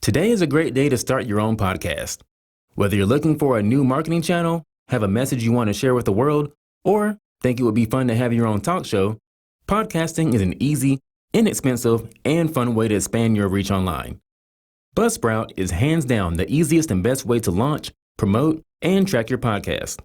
Today is a great day to start your own podcast. Whether you're looking for a new marketing channel, have a message you want to share with the world, or think it would be fun to have your own talk show, podcasting is an easy, inexpensive, and fun way to expand your reach online. Buzzsprout is hands down the easiest and best way to launch, promote, and track your podcast.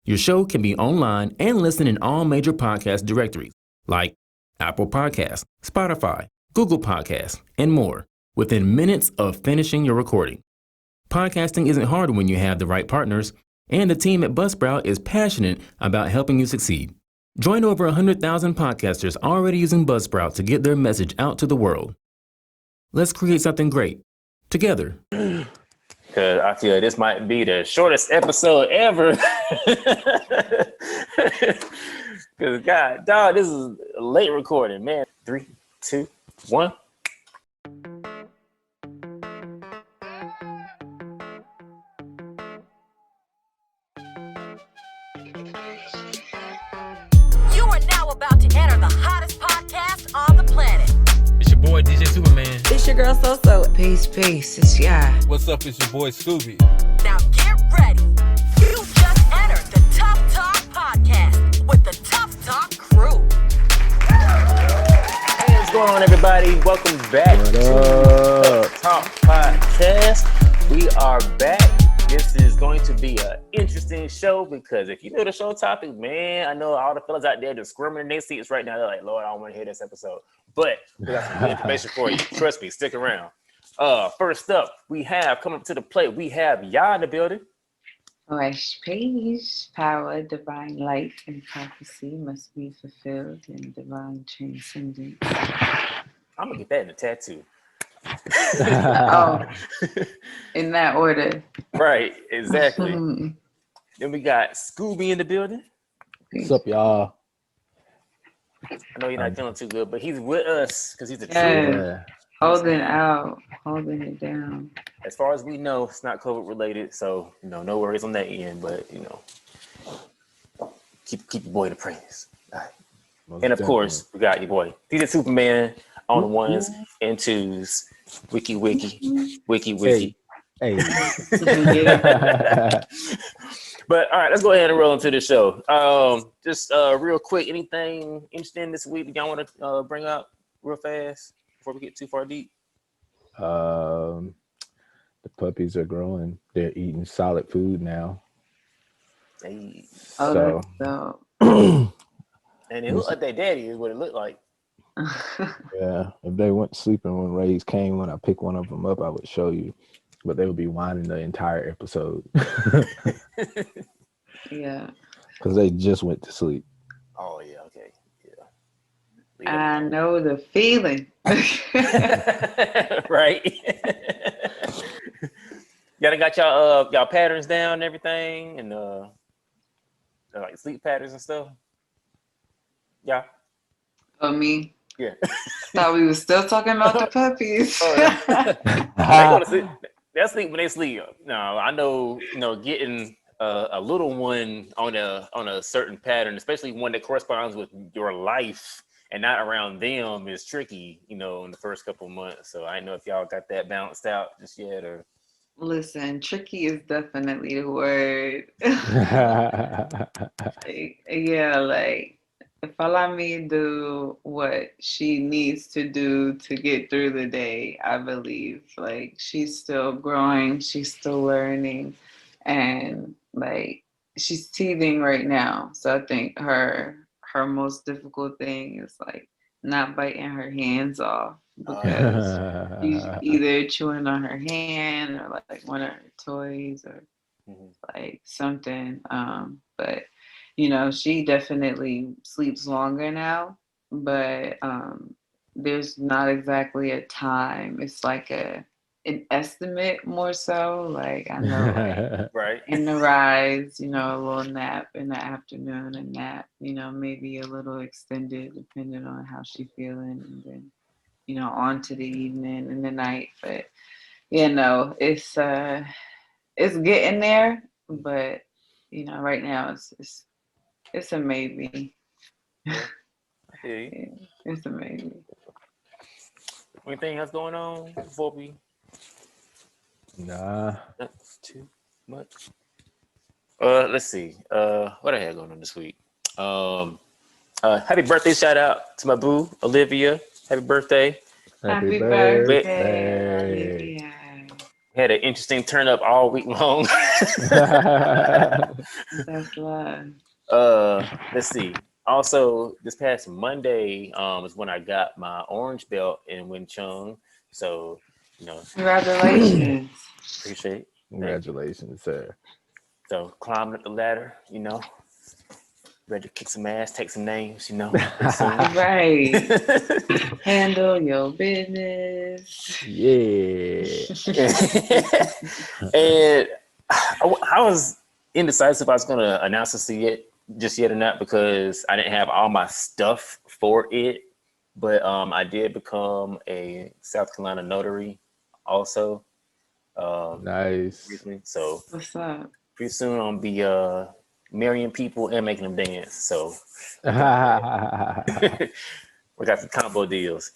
Your show can be online and listen in all major podcast directories like Apple Podcasts, Spotify, Google Podcasts, and more within minutes of finishing your recording. Podcasting isn't hard when you have the right partners, and the team at Buzzsprout is passionate about helping you succeed. Join over 100,000 podcasters already using Buzzsprout to get their message out to the world. Let's create something great together. Because I feel this might be the shortest episode ever. Because, God, dog, this is a late recording, man. 3, 2, 1. You are now about to enter the hottest podcast on the planet. It's your boy DJ Superman. It's your girl So. Peace, it's ya. What's up? It's your boy Scooby. Now get ready. You just entered the Tough Talk podcast with the Tough Talk crew. Hey, what's going on, everybody? Welcome back to the Talk Podcast. We are back. This is going to be an interesting show because if you know the show topic, man, I know all the fellas out there just squirming in their seats right now. They're like, Lord, I don't want to hear this episode. But we got some good information for you. Trust me, stick around. First up, we have coming up to the plate. We have Ya in the building. Fresh peace, power, divine light, and prophecy must be fulfilled in divine transcendence. I'm gonna get that in a tattoo. Oh, in that order. Right, exactly. Then we got Scooby in the building. What's up, y'all? I know you're not feeling too good, but he's with us because he's a true. Yeah. Holding it down. As far as we know, it's not COVID related, so no worries on that end. But keep your boy the praise. All right. And of course, we got your boy DJ Superman on the ones and twos. Wiki. Hey. But all right, let's go ahead and roll into the show. Just real quick, anything interesting this week that y'all want to bring up real fast before we get too far deep? The puppies are growing. They're eating solid food now. Hey. So, And it looked like their daddy is what it looked like. yeah, if they went sleeping when Rays came, when I picked one of them up, I would show you. But they would be whining the entire episode. Yeah. Because they just went to sleep. Oh, yeah, okay. Yeah. I know the feeling. Right. Y'all got y'all patterns down and everything, and like sleep patterns and stuff. Yeah. Oh, me? Yeah. Thought we were still talking about the puppies. Oh, yeah. They go to sleep. They'll sleep when they sleep. No, I know. Getting a little one on a certain pattern, especially one that corresponds with your life and not around them, is tricky. In the first couple of months. So I don't know if y'all got that balanced out just yet, or. Listen, tricky is definitely the word. Yeah, like if Alami do what she needs to do to get through the day, I believe like she's still growing, she's still learning, and like she's teething right now. So I think her most difficult thing is like not biting her hands off because she's either chewing on her hand or like one of her toys or like something. But she definitely sleeps longer now, but there's not exactly a time. It's like an estimate more so. Like I know like Right. in the rise, a little nap in the afternoon, a nap, maybe a little extended depending on how she's feeling, and then on to the evening and the night. But it's getting there, but right now it's a maybe. Hey. It's a maybe. Anything else going on before we Nah. Not too much. Let's see. What I had going on this week? Happy birthday shout out to my boo Olivia. Happy birthday. Happy Happy But birthday, birthday. Olivia. had an interesting turn up all week long. That's love. Let's see. Also, this past Monday is when I got my orange belt in Wing Chun. So, you know, Congratulations. appreciate it. Thank you. Congratulations, sir. So climbing up the ladder, ready to kick some ass, take some names, Right. Handle your business. Yeah. And I was indecisive if I was going to announce this yet or not because I didn't have all my stuff for it. But I did become a South Carolina notary also Nice. recently. So What's up? pretty soon I'll be marrying people and making them dance. So we got some combo deals.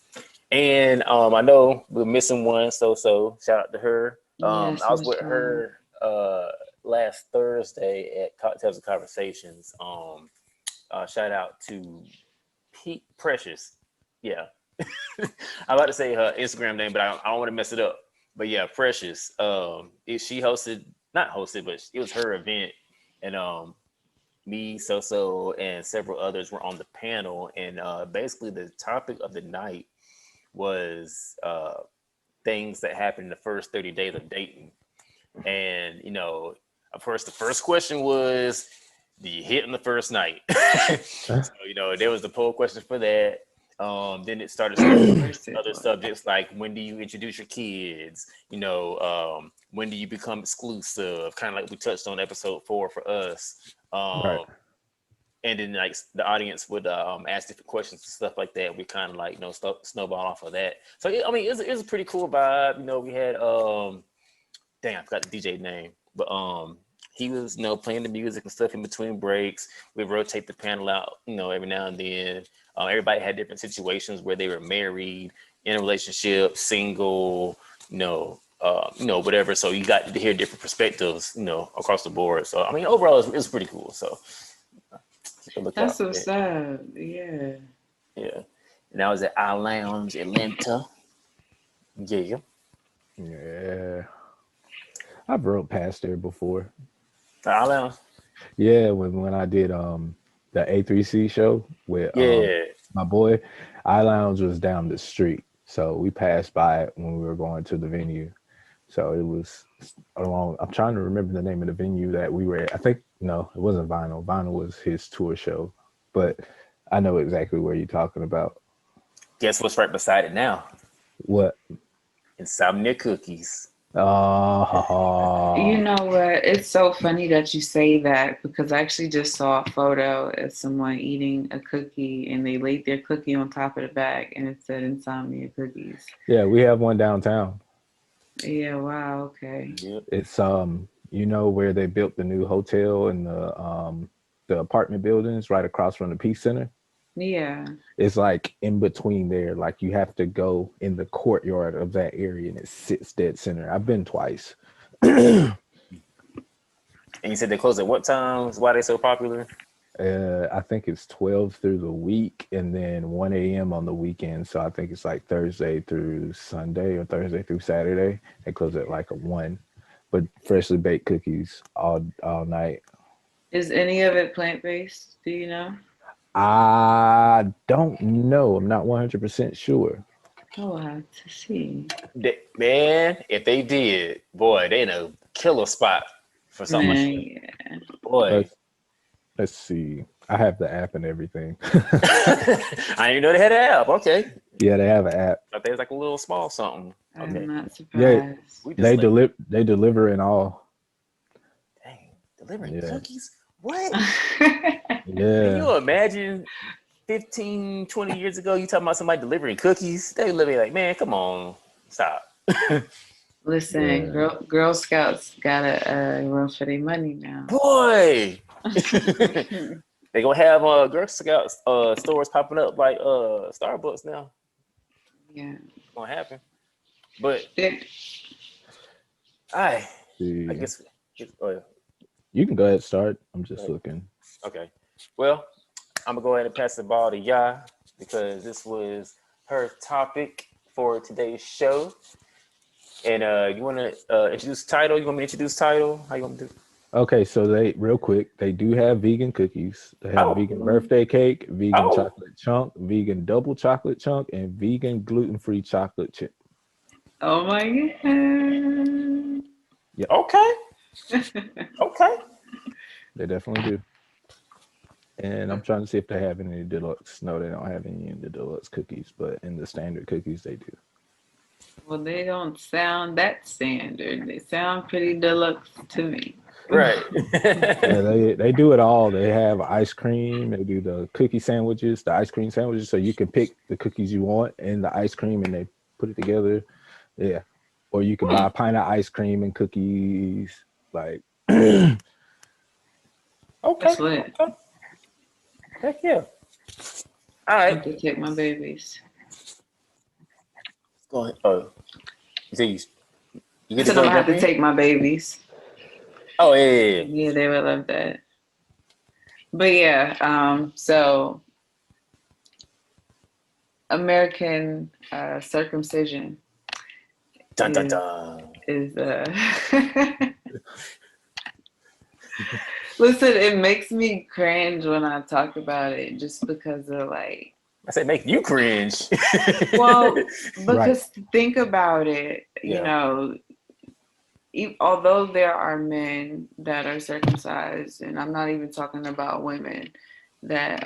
And I know we're missing one, so shout out to her. Yes, I was with Michelle. her last Thursday at Cocktails and Conversations. Shout out to Pete Precious. Yeah. I'm about to say her Instagram name, but I don't want to mess it up. But yeah, Precious. She hosted, not hosted, but it was her event. And me, So, and several others were on the panel. And basically the topic of the night was things that happened in the first 30 days of dating. And, of course, the first question was, do you hit on the first night? So, there was the poll question for that. Then it started other subjects like when do you introduce your kids? When do you become exclusive? Kind of like we touched on episode 4 for us. Right. And then like the audience would ask different questions and stuff like that. We kind of like snowball off of that. So it was a pretty cool vibe. We had I forgot the DJ name, but he was playing the music and stuff in between breaks. We rotate the panel out every now and then. Everybody had different situations where they were married, in a relationship, single, whatever. So you got to hear different perspectives, across the board. So overall, it was pretty cool. So. That's what's up. Yeah. Yeah. And I was at Our Lounge, Atlanta. Yeah. Yeah. I've rode past there before. Our Lounge? Yeah, when I did the A3C show with my boy, I Lounge was down the street. So we passed by it when we were going to the venue. So it was along. I'm trying to remember the name of the venue that we were at. I think no, it wasn't Vinyl. Vinyl was his tour show, but I know exactly where you're talking about. Guess what's right beside it now? What? Insomnia Cookies. Oh. You know what? It's so funny that you say that because I actually just saw a photo of someone eating a cookie and they laid their cookie on top of the bag and it said Insomnia Cookies. Yeah, we have one downtown. Yeah, wow, okay. Yep. It's where they built the new hotel and the apartment buildings right across from the Peace Center. Yeah. It's like in between there. Like you have to go in the courtyard of that area and it sits dead center. I've been twice. And you said they close at what times? Why are they so popular? I think it's 12 through the week and then 1 a.m. on the weekend. So I think it's like Thursday through Sunday or Thursday through Saturday. They close at like 1. But freshly baked cookies all night. Is any of it plant-based? Do you know? I don't know. I'm not 100% sure. I'll have to see. Man, if they did, boy, they in a killer spot for something like that. Yeah. Boy. Let's see. I have the app and everything. I didn't even know they had an app. Okay. Yeah, they have an app. I think it's like a little small something. Okay. I'm not surprised. They deliver in all. Dang, delivering cookies? What? Yeah. Can you imagine 15, 20 years ago, you talking about somebody delivering cookies? They would be like, man, come on, stop. Listen, Girl Scouts gotta run for their money now. Boy! They gonna have Girl Scouts stores popping up like Starbucks now. Yeah. It's gonna happen. But I See, guess. Oh, you can go ahead and start. I'm go just ahead. looking. Okay. Well, I'm gonna go ahead and pass the ball to Ya because this was her topic for today's show. And you want to introduce title? You want me to introduce title? How you want me to do? Okay, so they real quick, they do have vegan cookies. They have Oh, vegan birthday cake, vegan oh, chocolate chunk, vegan double chocolate chunk, and vegan gluten-free chocolate chip. Oh my god. Yep, okay, okay. they definitely do. And I'm trying to see if they have any deluxe. No, they don't have any in the deluxe cookies, but in the standard cookies, they do. Well, they don't sound that standard. They sound pretty deluxe to me. Right. Yeah, they do it all. They have ice cream. They do the cookie sandwiches, the ice cream sandwiches, so you can pick the cookies you want and the ice cream, and they put it together. Yeah, or you can buy a pint of ice cream and cookies. Like, Okay. That's lit. Okay. Heck yeah. All I right. have to take my babies. Go ahead. Oh, you say you I get to said go I'm gonna have jump to in? take my babies. Oh yeah. Yeah, they would love that. But yeah, so American circumcision Dun dun is dun. is listen, it makes me cringe when I talk about it just because of like, I said make you cringe. well, right, because think about it, you Yeah. know, although there are men that are circumcised, and I'm not even talking about women that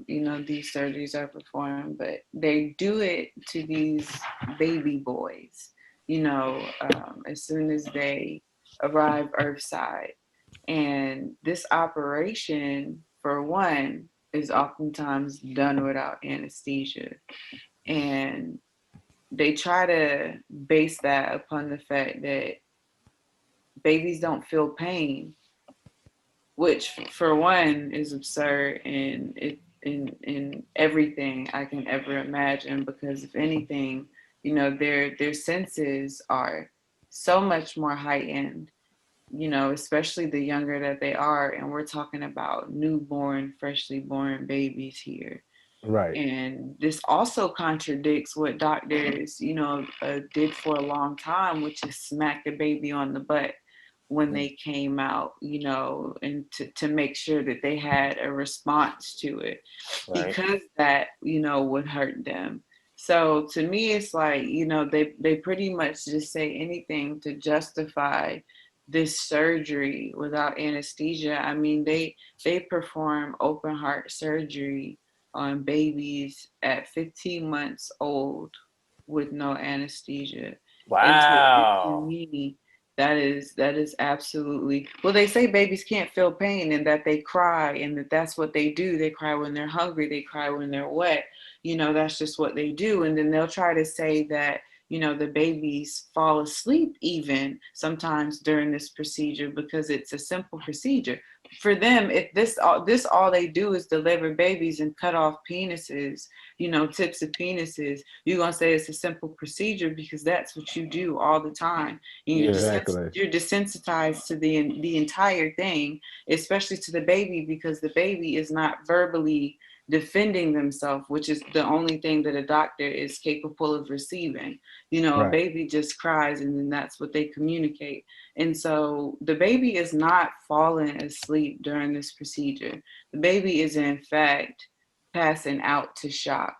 you know, these surgeries are performed, but they do it to these baby boys, you know, as soon as they arrive earthside. And this operation, for one, is oftentimes done without anesthesia. And they try to base that upon the fact that babies don't feel pain, which for one is absurd and it in everything I can ever imagine, because if anything, you know, their senses are so much more heightened, you know, especially the younger that they are, and we're talking about newborn, freshly born babies here. right. And this also contradicts what doctors, you know, did for a long time, which is smack the baby on the butt when they came out, you know, and to make sure that they had a response to it, Right. because that, you know, would hurt them. So to me, it's like, you know, they pretty much just say anything to justify this surgery without anesthesia. I mean, they perform open heart surgery on babies at 15 months old with no anesthesia. And to Wow. me, that is absolutely, well, they say babies can't feel pain and that they cry and that's what they do. They cry when they're hungry, they cry when they're wet. You know, that's just what they do. And then they'll try to say that, you know, the babies fall asleep even sometimes during this procedure because it's a simple procedure. For them, if this all they do is deliver babies and cut off penises, you know, tips of penises, you're gonna say it's a simple procedure because that's what you do all the time. And Yeah. Exactly. you're desensitized to the entire thing, especially to the baby, because the baby is not verbally defending themselves, which is the only thing that a doctor is capable of receiving. You know, a Right. baby just cries and then that's what they communicate. And so the baby is not falling asleep during this procedure. The baby is in fact passing out to shock,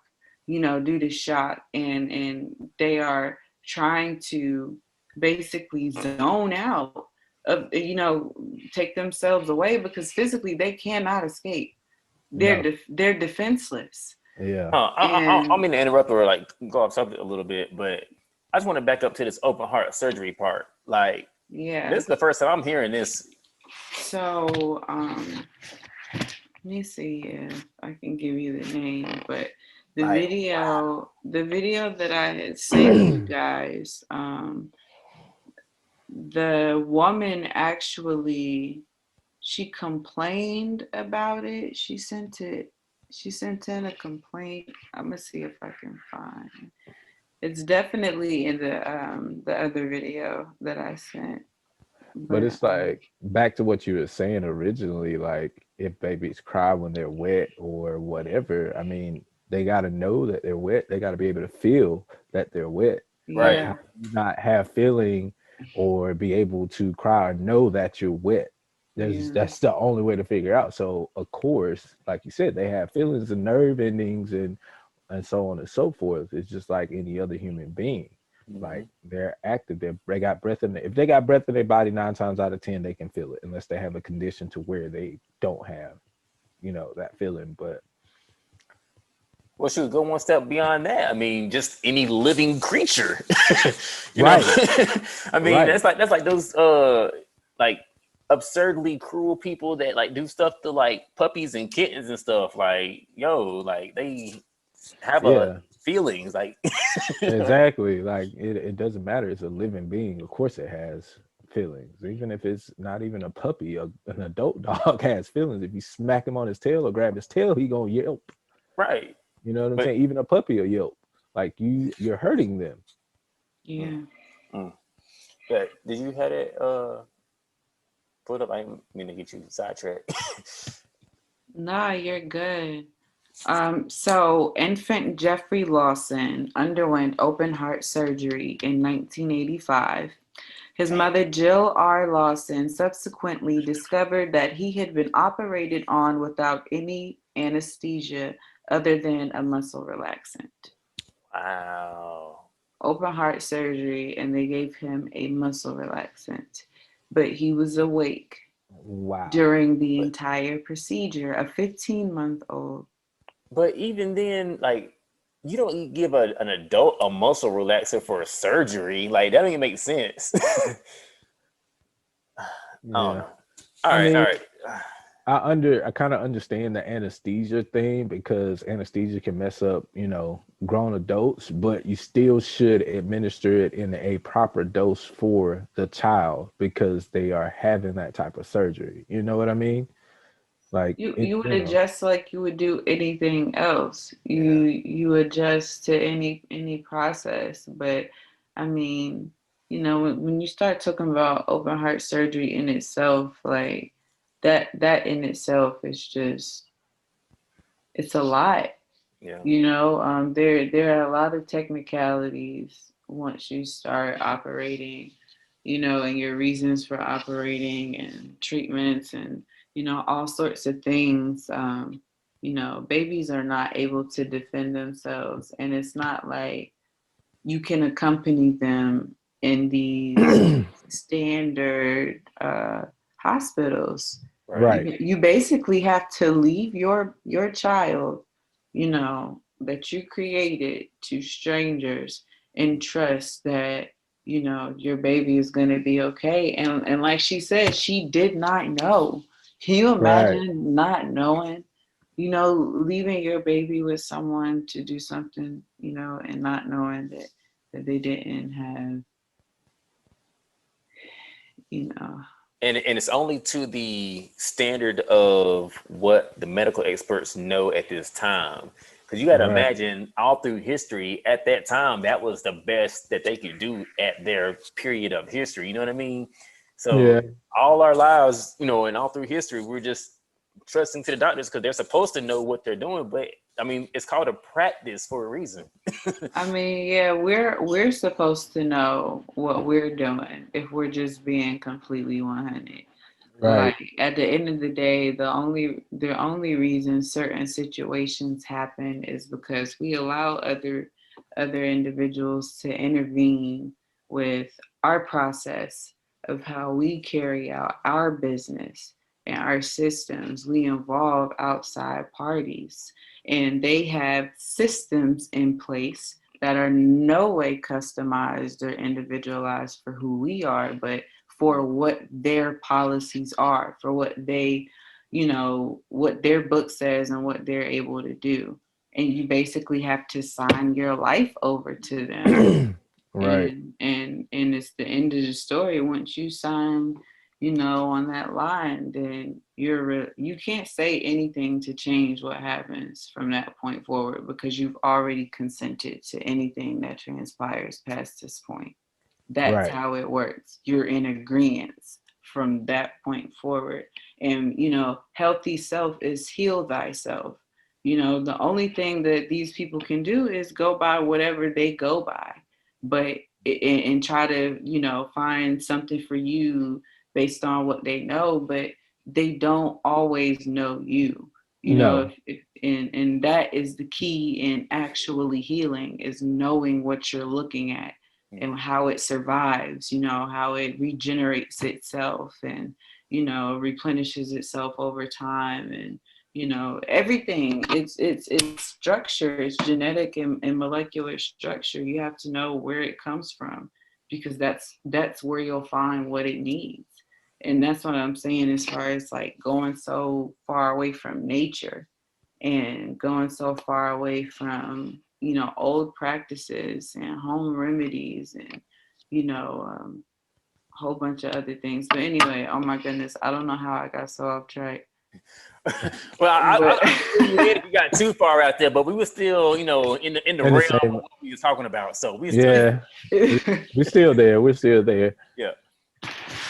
you know, due to shock, and they are trying to basically zone out of, you know, take themselves away because physically they cannot escape. No. They're defenseless. Yeah. I And mean to interrupt or like go off subject a little bit, but I just want to back up to this open heart surgery part. Like, yeah, this is the first time I'm hearing this. so let me see if I can give you the name, but Like, the video that I had sent you guys, the woman actually, she complained about it. She sent in a complaint. I'm gonna see if I can find It's definitely in the other video that I sent. But it's like back to what you were saying originally, like if babies cry when they're wet or whatever, I mean, they got to know that they're wet. They got to be able to feel that they're wet. Like, yeah, how do you not have feeling or be able to cry or know that you're wet? yeah, That's the only way to figure out. So of course, like you said, they have feelings and nerve endings and so on and so forth. It's just like any other human being. Like they're active. They got breath in if they got breath in their body, 9 times out of 10 they can feel it, unless they have a condition to where they don't have, that feeling. But well, should go one step beyond that. I mean, just any living creature. you right. know? I mean, Right. that's like those like absurdly cruel people that like do stuff to like puppies and kittens and stuff. Like, yo, like they have Yeah, feelings. Like, exactly. Like it doesn't matter. It's a living being. Of course it has feelings. Even if it's not even a puppy, an adult dog has feelings. If you smack him on his tail or grab his tail, he gonna yelp. right. You know what I'm saying? Even a puppy will yelp. Like you're hurting them. yeah. Yeah. Did you have it put up? I didn't mean to get you sidetracked. Nah, you're good. So infant Jeffrey Lawson underwent open heart surgery in 1985. His mother, Jill R. Lawson, subsequently discovered that he had been operated on without any anesthesia other than a muscle relaxant. Wow. Open heart surgery, and they gave him a muscle relaxant. But he was awake Wow. during the entire procedure, a 15-month-old. But even then, like, you don't give an adult a muscle relaxer for a surgery. Like, that don't even make sense. I don't know. All right. I kind of understand the anesthesia thing, because anesthesia can mess up, grown adults, but you still should administer it in a proper dose for the child, because they are having that type of surgery. You know what I mean? Like You would adjust like you would do anything else. You adjust to any process, but I mean, when you start talking about open heart surgery in itself, like that in itself is just, it's a lot. Yeah. There are a lot of technicalities once you start operating, and your reasons for operating and treatments and all sorts of things. Babies are not able to defend themselves, and it's not like you can accompany them in these standard hospitals. Right. You basically have to leave your child, that you created, to strangers, and trust that your baby is going to be okay. And like she said, she did not know. Can you imagine not knowing? Leaving your baby with someone to do something, and not knowing that they didn't have, And it's only to the standard of what the medical experts know at this time. Because you got to imagine, all through history, at that time, that was the best that they could do at their period of history. You know what I mean? So all our lives, and all through history, we're just trusting to the doctors because they're supposed to know what they're doing. But I mean, it's called a practice for a reason. I mean, yeah, we're supposed to know what we're doing if we're just being completely 100. Right. Like at the end of the day, the only reason certain situations happen is because we allow other individuals to intervene with our process of how we carry out our business and our systems. We involve outside parties, and they have systems in place that are no way customized or individualized for who we are, but for what their policies are, for what they, what their book says and what they're able to do. And you basically have to sign your life over to them. Right. And it's the end of the story once you sign, on that line, then you can't say anything to change what happens from that point forward, because you've already consented to anything that transpires past this point. That's Right. how it works. You're in agreement from that point forward. And, healthy self is heal thyself. The only thing that these people can do is go by whatever they go by, but and try to, find something for you based on what they know, but they don't always know you. No. And that is the key in actually healing, is knowing what you're looking at and how it survives, how it regenerates itself and, replenishes itself over time. And, everything, it's structure, it's genetic and molecular structure. You have to know where it comes from, because that's where you'll find what it needs. And that's what I'm saying, as far as like going so far away from nature and going so far away from, old practices and home remedies and, a whole bunch of other things. But anyway, oh my goodness, I don't know how I got so off track. Well, I we got too far out there, but we were still, in the realm of what we were talking about. So we still, we're still there. We're still there. Yeah,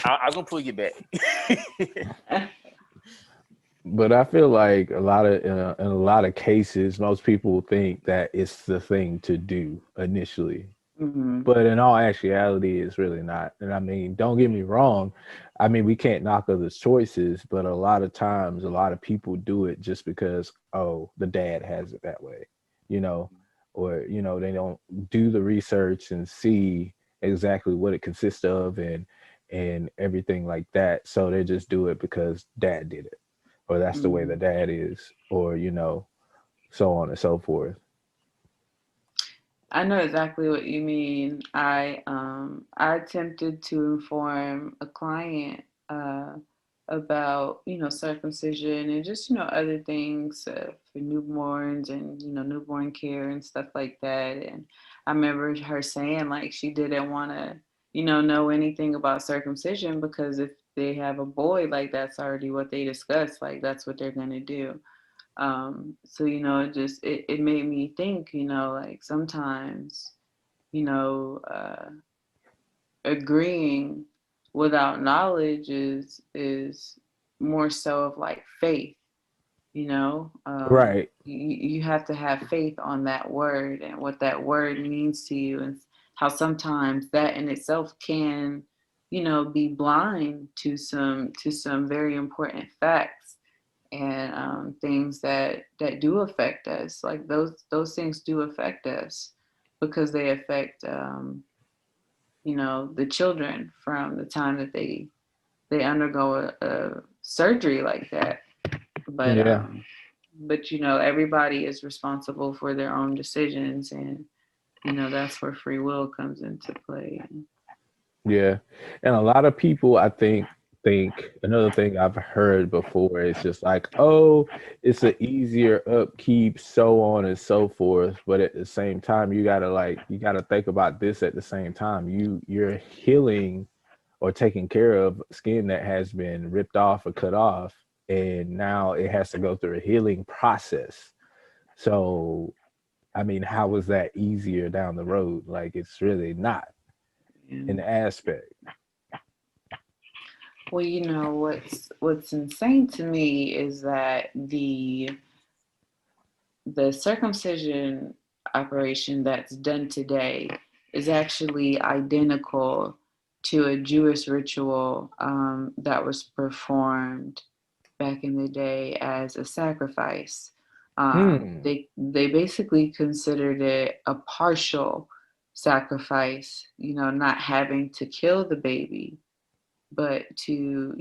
I'm gonna pull you back. But I feel like in a lot of cases, most people think that it's the thing to do initially. Mm-hmm. But in all actuality, it's really not. And I mean, don't get me wrong. I mean, we can't knock others' choices, but a lot of times, a lot of people do it just because, oh, the dad has it that way, or, they don't do the research and see exactly what it consists of and everything like that. So they just do it because dad did it, or that's the way the dad is, or, so on and so forth. I know exactly what you mean. I attempted to inform a client about circumcision and just other things for newborns and newborn care and stuff like that. And I remember her saying like she didn't want to know anything about circumcision, because if they have a boy, like that's already what they discussed, like that's what they're gonna do. So it made me think, like sometimes agreeing without knowledge is more so of like faith. Right. You have to have faith on that word and what that word means to you, and how sometimes that in itself can be blind to some very important facts and things that do affect us. Like those things do affect us, because they affect the children from the time that they undergo a surgery like that. But Yeah. Everybody is responsible for their own decisions, and that's where free will comes into play. Yeah. And a lot of people, I think another thing I've heard before is just like, oh, it's an easier upkeep, so on and so forth. But at the same time, you gotta think about this at the same time. You're healing or taking care of skin that has been ripped off or cut off, and now it has to go through a healing process. So I mean, how is that easier down the road? Like, it's really not an aspect. Well, what's insane to me is that the circumcision operation that's done today is actually identical to a Jewish ritual that was performed back in the day as a sacrifice. They basically considered it a partial sacrifice, not having to kill the baby, but to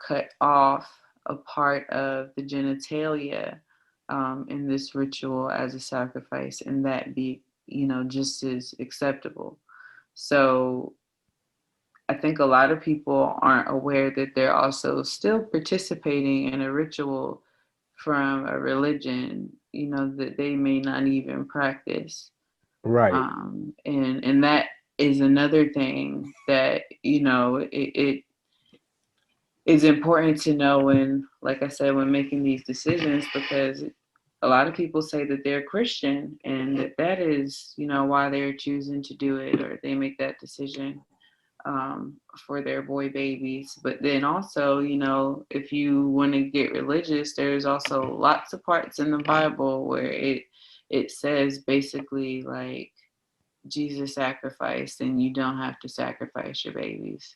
cut off a part of the genitalia in this ritual as a sacrifice, and that be just as acceptable. So I think a lot of people aren't aware that they're also still participating in a ritual from a religion that they may not even practice. Right. And that is another thing that it it's important to know when, like I said, when making these decisions, because a lot of people say that they're Christian and that is, why they're choosing to do it, or they make that decision for their boy babies. But then also, if you want to get religious, there's also lots of parts in the Bible where it says basically like Jesus sacrificed and you don't have to sacrifice your babies.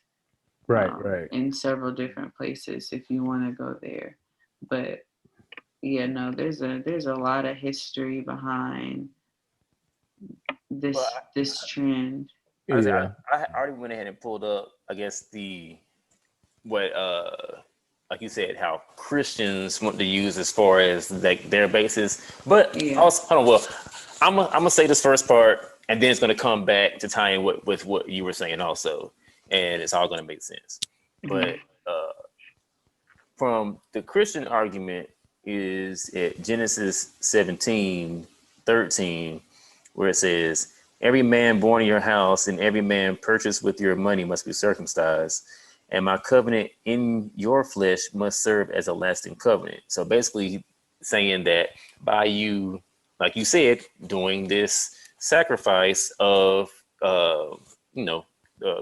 Right. In several different places if you want to go there. But yeah, no, there's a lot of history behind Well, this trend. Yeah. I already went ahead and pulled up, I guess, what like you said, how Christians want to use as far as like their basis. But Yeah. also, hold on, well, I'm gonna say this first part, and then it's gonna come back to tie in with what you were saying also, and it's all gonna make sense. But from the Christian argument is at Genesis 17:13, where it says, "Every man born in your house and every man purchased with your money must be circumcised, and my covenant in your flesh must serve as a lasting covenant." So basically saying that by you, like you said, doing this sacrifice of,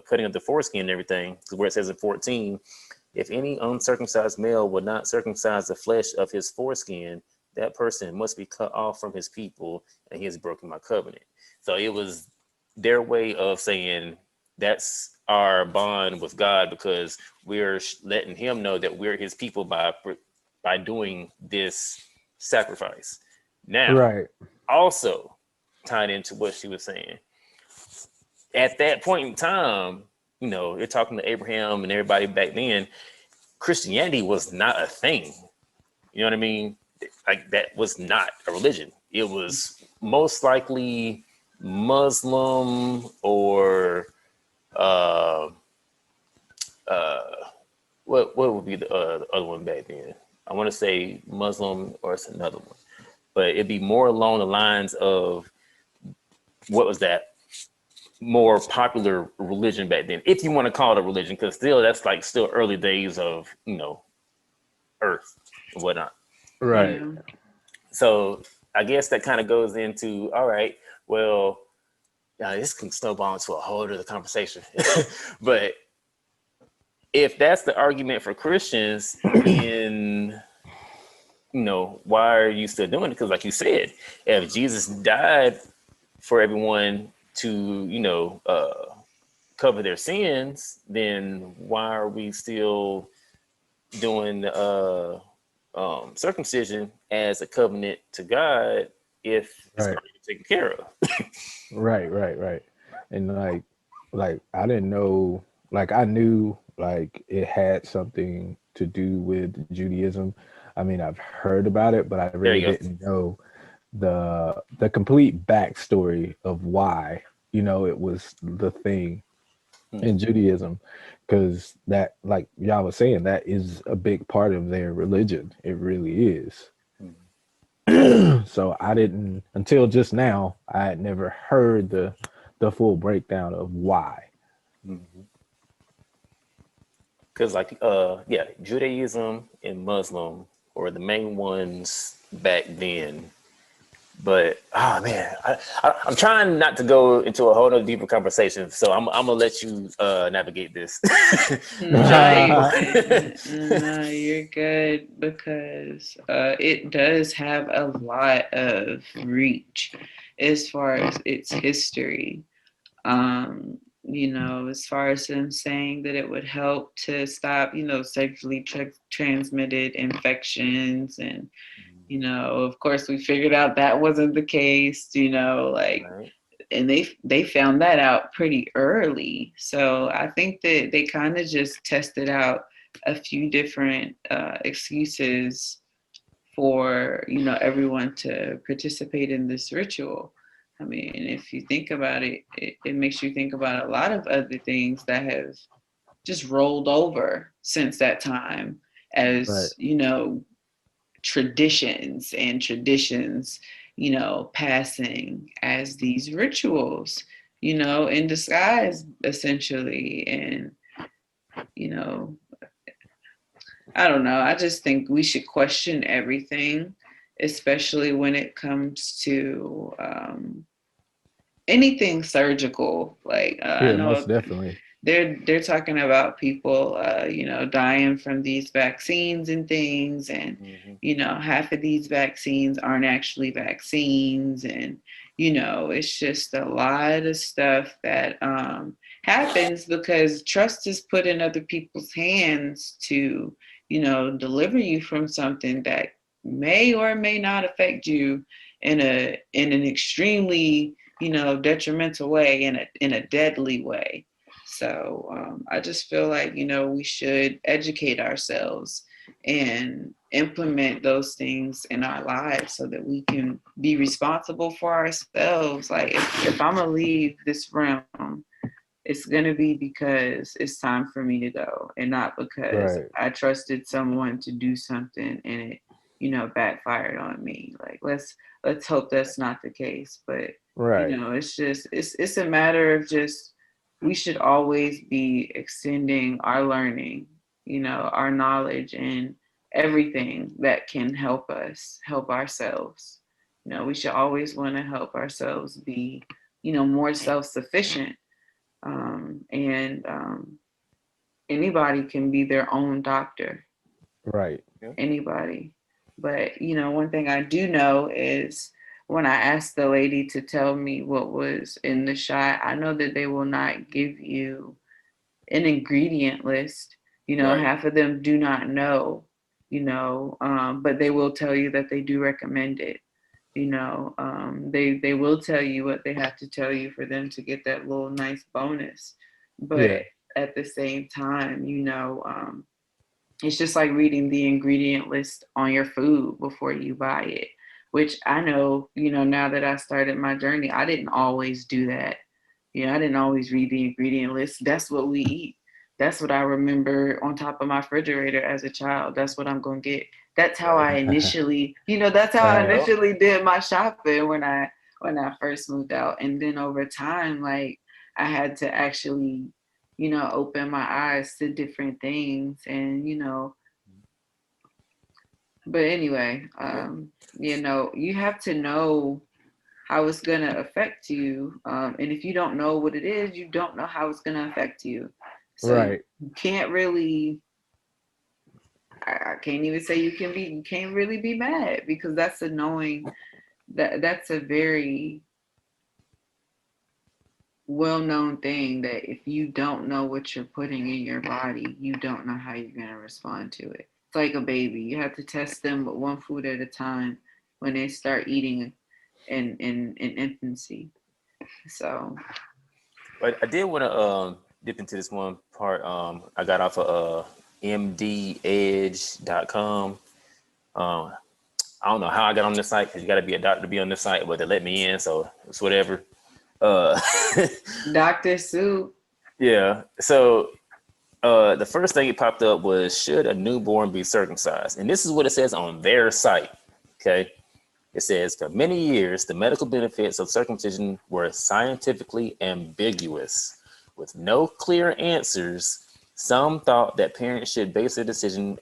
cutting of the foreskin and everything, where it says in 14, "If any uncircumcised male would not circumcise the flesh of his foreskin, that person must be cut off from his people, and he has broken my covenant." So it was their way of saying that's our bond with God, because we're letting him know that we're his people by doing this sacrifice. Now, Right. also tied into what she was saying, at that point in time, you're talking to Abraham and everybody back then, Christianity was not a thing. You know what I mean? Like, that was not a religion. It was most likely Muslim or what would be the other one back then? I want to say Muslim, or it's another one, but it'd be more along the lines of what was that more popular religion back then, if you want to call it a religion, because that's like still early days of Earth and whatnot. Right. Yeah. So I guess that kind of goes into, all right, well, this can snowball into a whole other conversation. But if that's the argument for Christians, then why are you still doing it? Because like you said, if Jesus died for everyone to cover their sins, then why are we still doing circumcision as a covenant to God if it's Right. already taken care of? Right. And like I didn't know, like I knew like it had something to do with Judaism. I mean, I've heard about it, but I really didn't know the complete backstory of why, it was the thing in Judaism, because that, like y'all was saying, that is a big part of their religion. It really is. So I didn't, until just now, I had never heard the full breakdown of why. Because Judaism and Muslim were the main ones back then. But man, I'm trying not to go into a whole other deeper conversation, so I'm gonna let you navigate this. No, you're good, because it does have a lot of reach as far as its history. As far as them saying that it would help to stop, sexually transmitted infections, and of course we figured out that wasn't the case, Right. and they found that out pretty early. So I think that they kind of just tested out a few different excuses for everyone to participate in this ritual. I mean, if you think about it, it makes you think about a lot of other things that have just rolled over since that time, as traditions passing as these rituals, in disguise, essentially. And I don't know. I just think we should question everything, especially when it comes to anything surgical. Like I Yeah, most know definitely. they're talking about people, dying from these vaccines and things, and Mm-hmm. half of these vaccines aren't actually vaccines, and it's just a lot of stuff that happens because trust is put in other people's hands to, deliver you from something that may or may not affect you in an extremely detrimental way, in a deadly way. So I just feel like, we should educate ourselves and implement those things in our lives so that we can be responsible for ourselves. Like if I'm gonna leave this realm, it's gonna be because it's time for me to go, and not because Right. I trusted someone to do something and it, backfired on me. Like let's hope that's not the case. But Right. it's just it's a matter of just we should always be extending our learning, our knowledge and everything that can help us help ourselves. We should always want to help ourselves be, more self-sufficient. And anybody can be their own doctor, Right. anybody. But, one thing I do know is when I asked the lady to tell me what was in the shot, I know that they will not give you an ingredient list. Right. Half of them do not know, but they will tell you that they do recommend it. They will tell you what they have to tell you for them to get that little nice bonus. Yeah. But at the same time, it's just like reading the ingredient list on your food before you buy it, which I know, now that I started my journey, I didn't always do that. I didn't always read the ingredient list. That's what we eat. That's what I remember on top of my refrigerator as a child. That's what I'm going to get. That's how Right. I initially, that's how I Right. initially did my shopping when I first moved out. And then over time, like I had to actually, open my eyes to different things and, but anyway, Yeah. you have to know how it's going to affect you. And if you don't know what it is, you don't know how it's going to affect you. So you Right. can't really, I can't even say you can't really be mad because that's a knowing that's a very well-known thing that if you don't know what you're putting in your body, you don't know how you're going to respond to it. It's like a baby. You have to test them with one food at a time when they start eating in infancy. So But I did want to dip into this one part. I got off of mdedge.com. I don't know how I got on this site because you got to be a doctor to be on this site, but they let me in, so it's whatever. Uh, Dr. Sue. yeah. So the first thing it popped up was, should a newborn be circumcised? And this is what it says on their site. Okay. It says, for many years, the medical benefits of circumcision were scientifically ambiguous. With no clear answers, some thought that parents should base their decision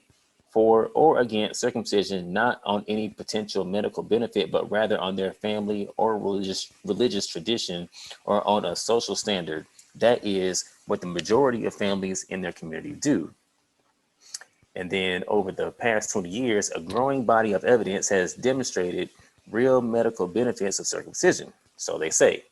for or against circumcision not on any potential medical benefit, but rather on their family or religious tradition or on a social standard. That is what the majority of families in their community do. And then over the past 20 years, a growing body of evidence has demonstrated real medical benefits of circumcision. So they say.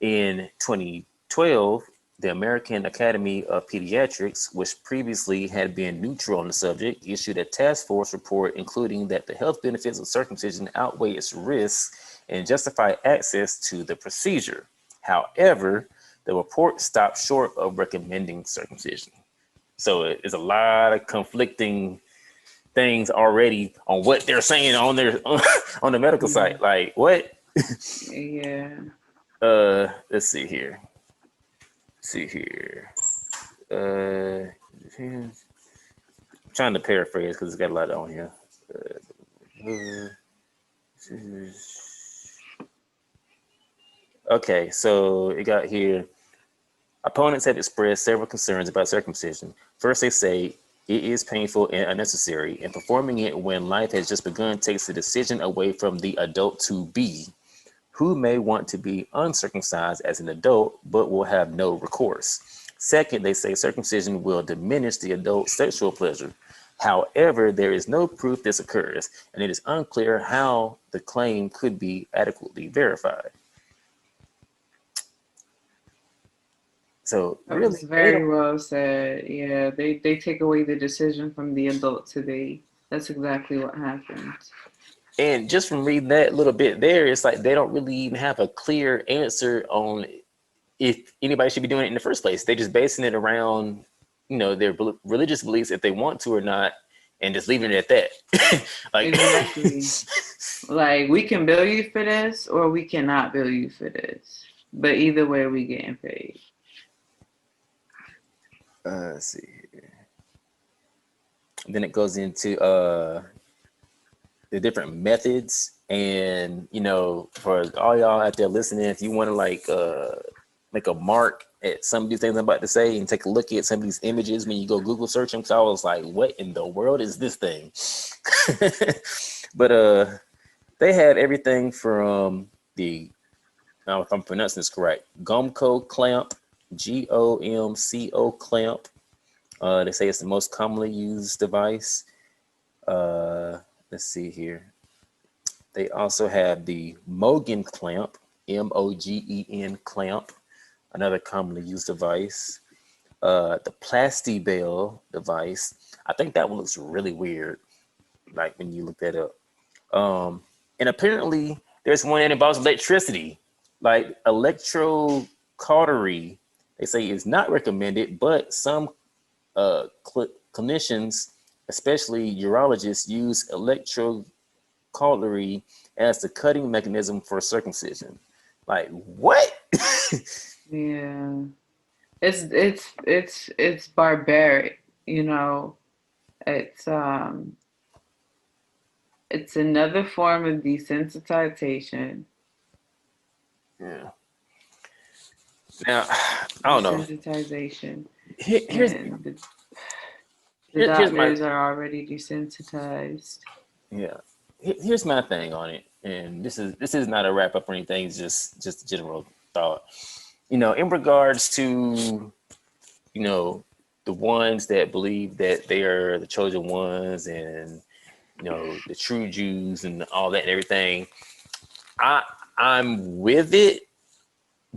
In 2012, the American Academy of Pediatrics, which previously had been neutral on the subject, issued a task force report including that the health benefits of circumcision outweigh its risks and justify access to the procedure. However, the report stopped short of recommending circumcision. So it's a lot of conflicting things already on what they're saying on their on the medical site. Like what? Yeah. Let's see here. Uh, trying to paraphrase because it's got a lot on here. Okay, so it got here. Opponents have expressed several concerns about circumcision. First, they say It is painful and unnecessary, and performing it when life has just begun takes the decision away from the adult to be, who may want to be uncircumcised as an adult, but will have no recourse. Second, they say circumcision will diminish the adult's sexual pleasure. However, there is no proof this occurs, and it is unclear how the claim could be adequately verified. So That really, was very well said. Yeah, they take away the decision from the adult to they. That's exactly what happens. and just from reading that little bit there, it's like they don't really even have a clear answer on if anybody should be doing it in the first place. They're just basing it around, their religious beliefs, if they want to or not, and just leaving it at that. Like, Exactly. Like, we can bill you for this, or we cannot bill you for this. But either way, we getting paid. Let's see here. Then it goes into the different methods, and for all y'all out there listening, if you want to like make a mark at some of these things I'm about to say and take a look at some of these images when you go Google search them, because I was like, what in the world is this thing? But they have everything from the, if I'm pronouncing this correct, Gomco clamp, GOMCO clamp. They say it's the most commonly used device. Let's see here. They also have the Mogen clamp, MOGEN clamp, another commonly used device. The Plastibell device. I think that one looks really weird, like when you look that up. And apparently there's one that involves electricity, like electrocautery. They say is not recommended, but some clinicians, especially urologists, use electrocautery as the cutting mechanism for circumcision. Like, what? Yeah, it's barbaric. It's another form of desensitization. Yeah. Now, I don't know. Desensitization. Here's The here's my doctors are already desensitized. yeah. Here's my thing on it, and this is not a wrap up or anything. It's just a general thought. In regards to the ones that believe that they are the chosen ones and the true Jews and all that and everything, I'm with it,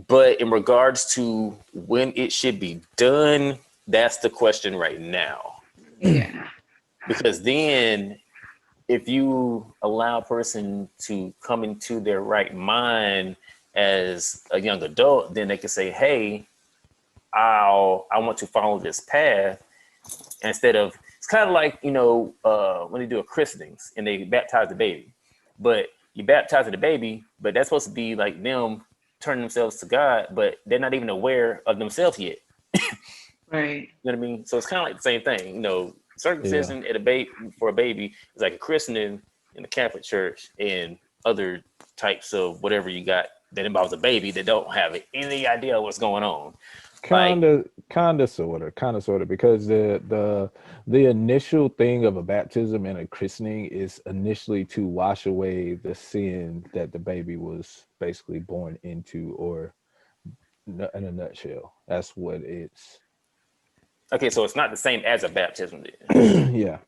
but in regards to when it should be done, that's the question right now. Yeah. Because then if you allow a person to come into their right mind as a young adult, then they can say, hey, I want to follow this path, instead of, it's kind of like, when they do a christenings and they baptize the baby, but you baptize the baby, but that's supposed to be like them turning themselves to God, but they're not even aware of themselves yet. Right. You know what I mean? So it's kind of like the same thing, circumcision at a baby for a baby is like a christening in the Catholic Church and other types of whatever you got that involves a baby that don't have any idea what's going on. Kind of, sort of, because the initial thing of a baptism and a christening is initially to wash away the sin that the baby was basically born into, or in a nutshell, that's what it's. Okay, so it's not the same as a baptism then. Yeah,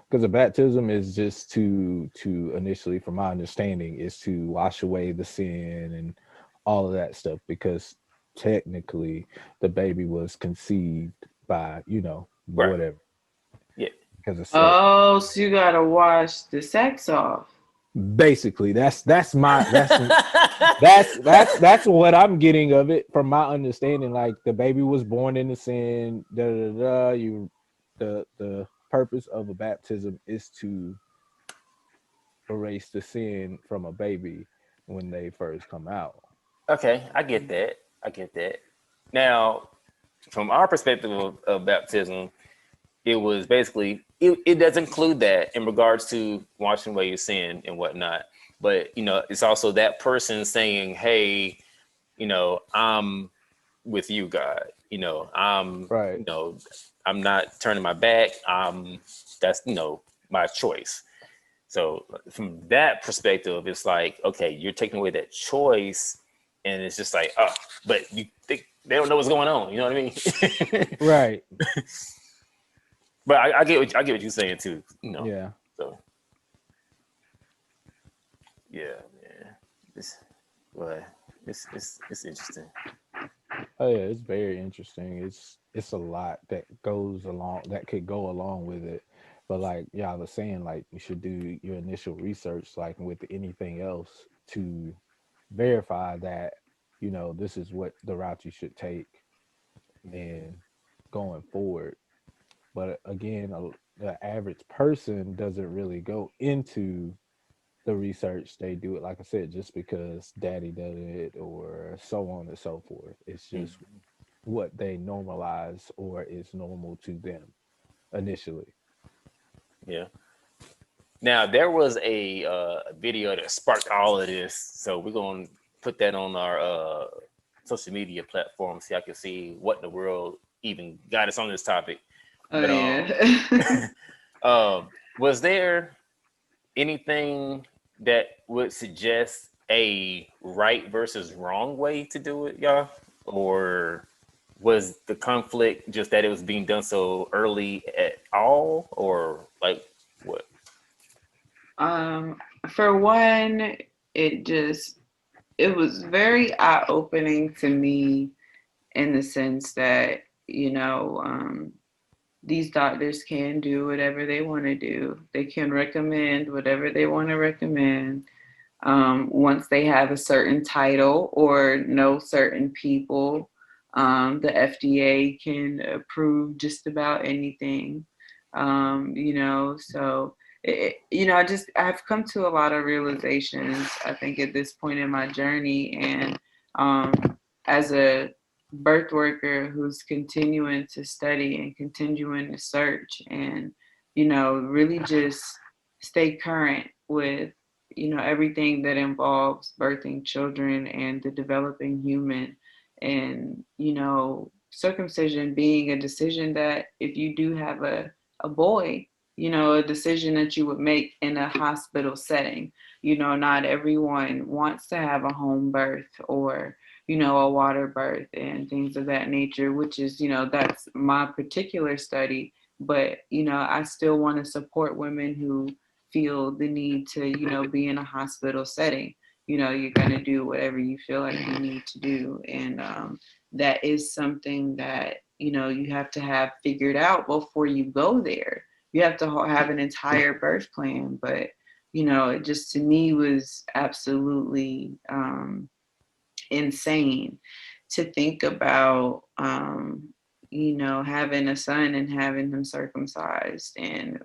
because a baptism is just to initially, from my understanding, is to wash away the sin and all of that stuff, because technically the baby was conceived by whatever. Yeah, because of Oh, so you gotta wash the sex off. basically that's what I'm getting of it, from my understanding. Like, the baby was born into sin, the purpose of a baptism is to erase the sin from a baby when they first come out. okay, I get that. Now, from our perspective of baptism, it was basically, it does include that in regards to washing away your sin and whatnot. But, it's also that person saying, hey, I'm with you, God. You know, I'm Right. you know, I'm not turning my back. That's my choice. So from that perspective, it's like, okay, you're taking away that choice, and it's just like, oh, but you think they don't know what's going on. You know what I mean? Right. But I get what you're saying too. Yeah. So yeah, man. It's well, it's interesting. Oh yeah, it's very interesting. It's a lot that goes along that could go along with it. But like yeah, I was saying, like you should do your initial research, like with anything else, to verify that this is what the route you should take and going forward. But again, the average person doesn't really go into the research. They do it, like I said, just because daddy does it or so on and so forth. It's Mm, just what they normalize or is normal to them initially. yeah. Now there was a video that sparked all of this, so we're gonna put that on our social media platform so I can see what in the world even got us on this topic. Oh But yeah. was there anything that would suggest a right versus wrong way to do it, y'all? Or was the conflict just that it was being done so early at all? Or like what? um, for one, it just it was very eye opening to me in the sense that these doctors can do whatever they want to do. They can recommend whatever they want to recommend. Once they have a certain title or know certain people, the FDA can approve just about anything. So I've come to a lot of realizations, I think, at this point in my journey, and um, as a birth worker who's continuing to study and continuing to search and really just stay current with everything that involves birthing children and the developing human, and circumcision being a decision that if you do have a boy, a decision that you would make in a hospital setting. Not everyone wants to have a home birth or a water birth and things of that nature, which is, that's my particular study. But, I still want to support women who feel the need to, be in a hospital setting. You're going to do whatever you feel like you need to do. And that is something that, you have to have figured out before you go there. You have to have an entire birth plan. But, it just to me was absolutely insane to think about, having a son and having him circumcised, and,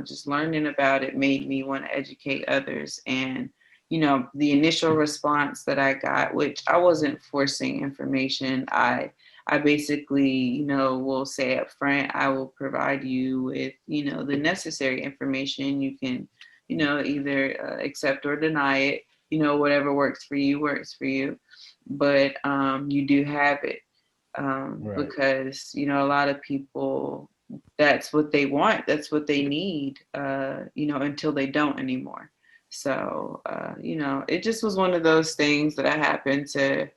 just learning about it made me want to educate others. And, the initial response that I got, which I wasn't forcing information, I basically, will say up front, I will provide you with, the necessary information. You can, either accept or deny it. Whatever works for you works for you, but you do have it, Right. because a lot of people, that's what they want, that's what they need, until they don't anymore. So it just was one of those things that I happened to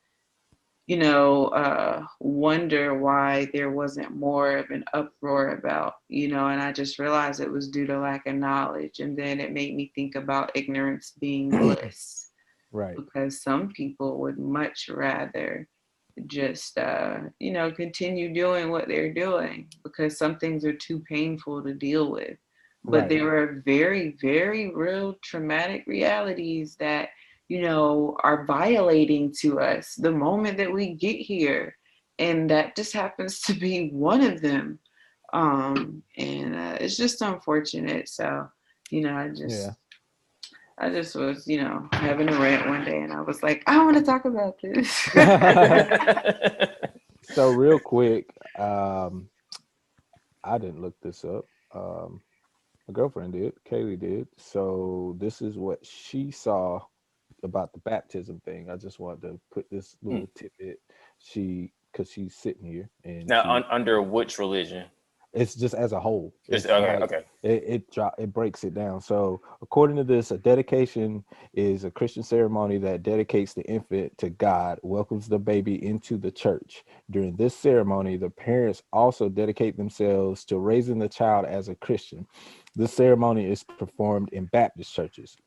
wonder why there wasn't more of an uproar about, and I just realized it was due to lack of knowledge. And then it made me think about ignorance being bliss, Right. because some people would much rather just continue doing what they're doing because some things are too painful to deal with. But Right. there are very, very real traumatic realities that are violating to us the moment that we get here, and that just happens to be one of them. And it's just unfortunate. So I just Yeah. I just was, having a rant one day, and I was like, I want to talk about this. So real quick, I didn't look this up. My girlfriend did. Kaylee did. So this is what she saw about the baptism thing. I just wanted to put this Hmm. little tidbit. She because she's sitting here and now under which religion? It's just as a whole. It's okay. It breaks it down. So according to this, a dedication is a Christian ceremony that dedicates the infant to God, welcomes the baby into the church. During this ceremony, the parents also dedicate themselves to raising the child as a Christian. This ceremony is performed in Baptist churches.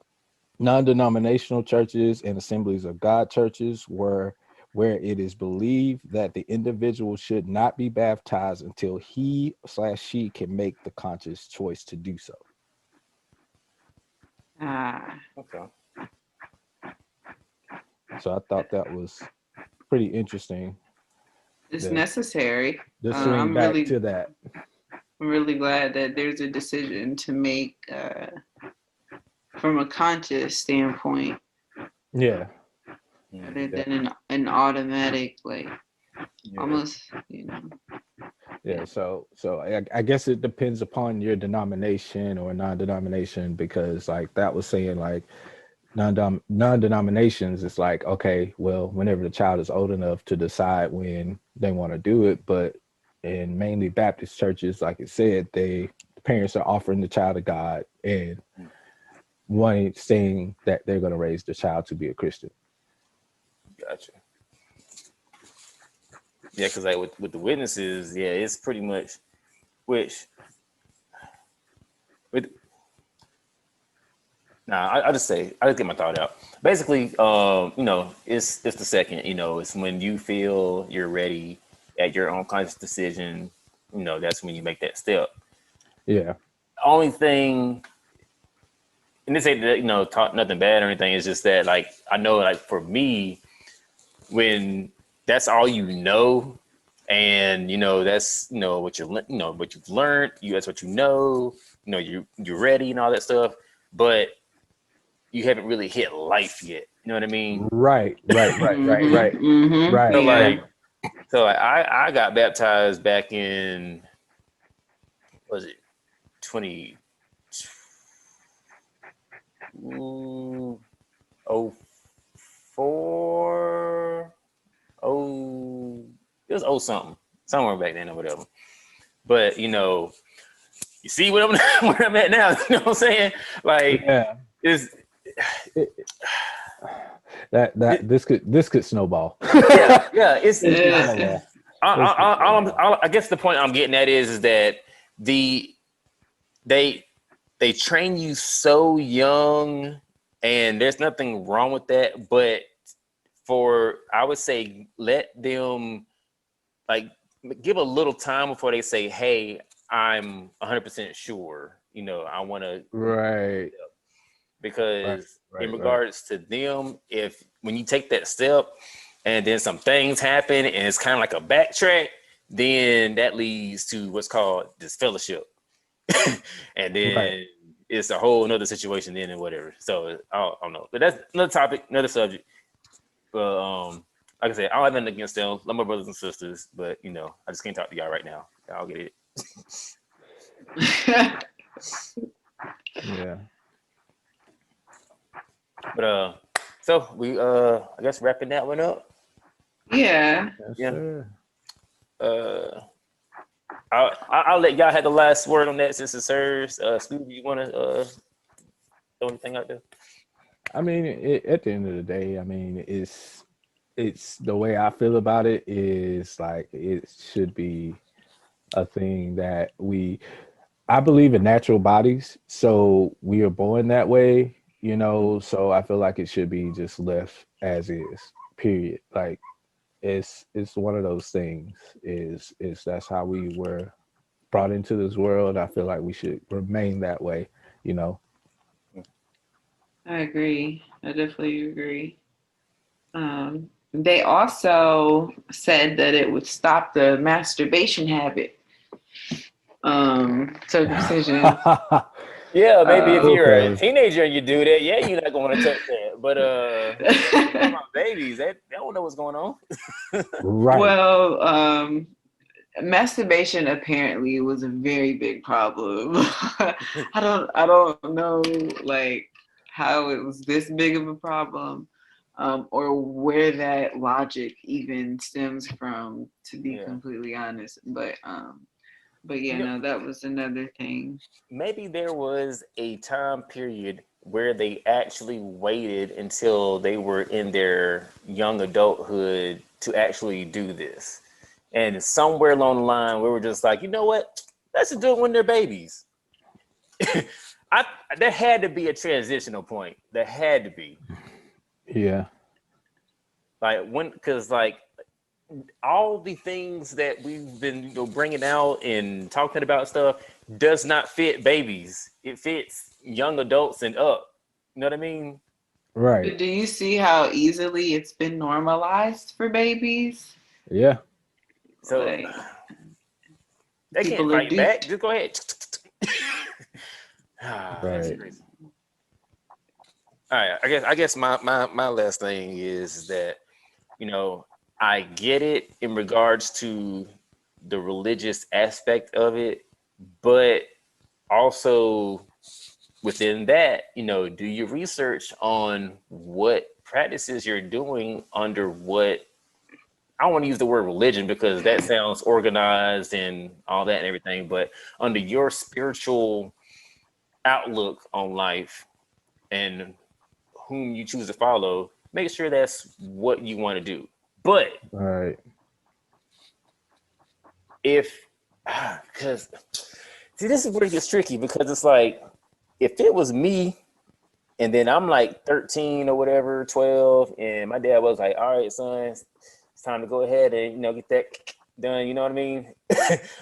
Non-denominational churches and Assemblies of God churches where it is believed that the individual should not be baptized until he/she can make the conscious choice to do so. Okay. So I thought that was pretty interesting. It's necessary. Just swing back to that. I'm really glad that there's a decision to make from a conscious standpoint. Yeah. Rather than an automatic, like, almost, Yeah, so I guess it depends upon your denomination or non-denomination, because like that was saying, like non-denominations, it's like, okay, well, whenever the child is old enough to decide when they want to do it, but in mainly Baptist churches, like it said, the parents are offering the child to God and saying that they're going to raise the child to be a Christian. Gotcha. Yeah, because like with the witnesses, yeah, it's pretty much I'll just get my thought out. Basically, it's the second, it's when you feel you're ready at your own conscious decision, that's when you make that step. Yeah. Only thing, and this ain't talk nothing bad or anything, it's just that like I know, like for me, when that's all and that's what you've learned, that's what you're ready and all that stuff, but you haven't really hit life yet. You know what I mean? Right. Mm-hmm. Right. So I got baptized back in, what was it 2004? It was something, somewhere back then or whatever. But you see where I'm at now. You know what I'm saying? Like, yeah, this could snowball. yeah. It's snowball. I guess the point I'm getting at is that they train you so young, and there's nothing wrong with that. But I would say, let them like give a little time before they say, "Hey, I'm 100% sure." I want to. Right. Because in regards to them, when you take that step and then some things happen and it's kind of like a backtrack, then that leads to what's called disfellowship. And then it's a whole another situation then and whatever. So I don't know. But that's another topic, another subject. But like I said, I don't have nothing against them. Love my brothers and sisters, but I just can't talk to y'all right now. Y'all get it. Yeah. But so we I guess wrapping that one up. Yeah. Sir. I'll let y'all have the last word on that since it's hers. Scooby, you want to throw anything out there? I mean, at the end of the day, I mean, it's the way I feel about it is like it should be a thing that I believe in natural bodies, so we are born that way. So I feel like it should be just left as is, period. Like it's one of those things is that's how we were brought into this world. I feel like we should remain that way, I agree. I definitely agree. They also said that it would stop the masturbation habit. Circumcision. Yeah, maybe if you're a teenager and you do that, yeah, you're not going to touch that. But babies, they don't know what's going on. Right. Well, masturbation apparently was a very big problem. I don't know like how it was this big of a problem. or where that logic even stems from, to be Yeah. completely honest. But yeah, You know, no, that was another thing. maybe there was a time period where they actually waited until they were in their young adulthood to actually do this. And somewhere along the line, we were just like, you know what? Let's just do it when they're babies. I There had to be a transitional point. There had to be. Yeah. Like when, because like all the things that we've been bringing out and talking about stuff does not fit babies. It fits young adults and up. You know what I mean? Right. But do you see how easily it's been normalized for babies? Yeah. So Like, they can't people are fight do. back. Just go ahead. That's Right. crazy. All right. I guess my last thing is that, you know, I get it in regards to the religious aspect of it, but also within that, do your research on what practices you're doing under what, I don't want to use the word religion because that sounds organized and all that and everything, but under your spiritual outlook on life and whom you choose to follow, make sure that's what you want to do. But Right. if, because see, this is where it gets tricky because it's like, if it was me and then I'm like 13 or whatever, 12, and my dad was like, all right, son, it's time to go ahead and, get that done. You know what I mean?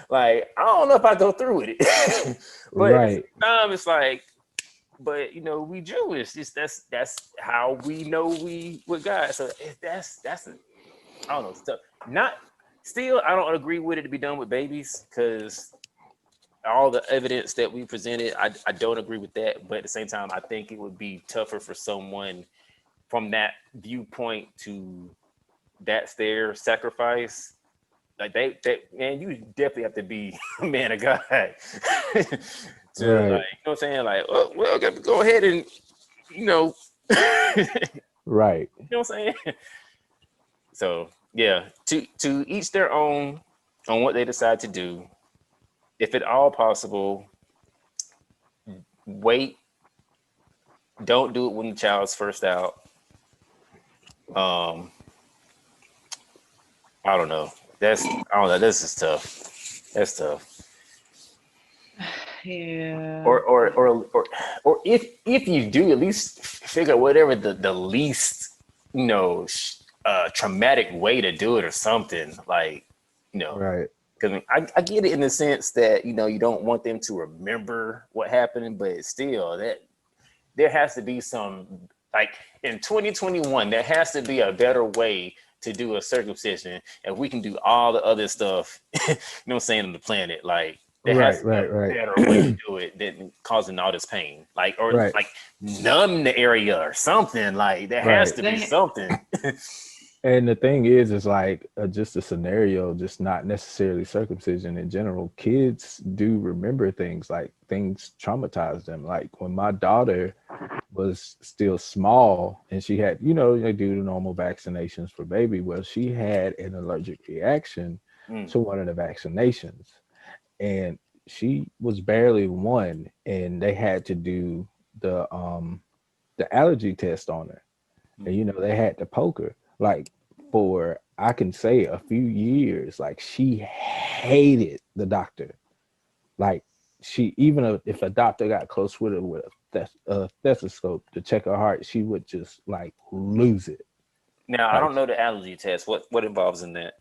Like, I don't know if I go through with it. But at the same Right. time, it's like, but we Jewish. That's how we know we with God. So that's I don't know stuff. Not still, I don't agree with it to be done with babies because all the evidence that we presented, I don't agree with that. But at the same time, I think it would be tougher for someone from that viewpoint to that's their sacrifice. Like they man, you definitely have to be a man of God to Right. like, you know what I'm saying? Like, oh, well, go ahead and you know, you Right. know what I'm saying? So yeah, to each their own on what they decide to do. If at all possible, wait. Don't do it when the child's first out. Um, I don't know. I don't know. This is tough. That's tough. Yeah. Or if you do, at least figure out whatever the least traumatic way to do it or something like Right. because I get it in the sense that you don't want them to remember what happened, but still that there has to be some, like in 2021 there has to be a better way to do a circumcision, and we can do all the other stuff you know what I'm saying on the planet. Like there has Right. to be Right. a Right. better way to do it than causing all this pain, like or Right. like numb the area or something. Like there has Right. to be something. And the thing is like just a scenario, just not necessarily circumcision in general. Kids do remember things, like things traumatize them. Like when my daughter was still small and she had, they do the normal vaccinations for baby. Well, she had an allergic reaction to one of the vaccinations, and she was barely one, and they had to do the allergy test on her, and they had to poke her like for, I can say, a few years. Like she hated the doctor. Like she, even if a doctor got close with her with a stethoscope to check her heart, she would just like lose it. Now I Like don't know the allergy test. What involves in that?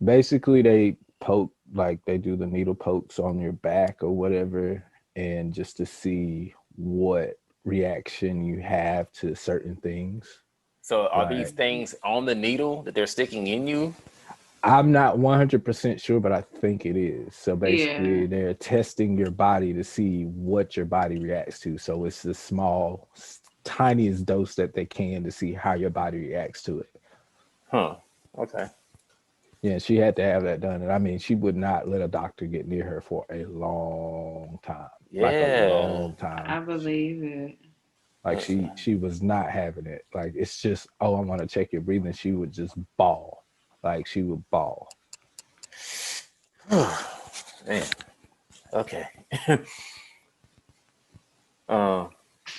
basically they poke, like they do the needle pokes on your back or whatever, and just to see what reaction you have to certain things. So are these Like things on the needle that they're sticking in you? I'm not 100% sure, but I think it is. So basically, Yeah. they're testing your body to see what your body reacts to. So it's the small, tiniest dose that they can to see how your body reacts to it. Huh. Okay. Yeah, she had to have that done. And I mean, she would not let a doctor get near her for a long time. Like a Yeah. long time. I believe it. Like she was not having it. Like it's just, oh, I want to check your breathing. She would just bawl. Like she would bawl. Man. Okay.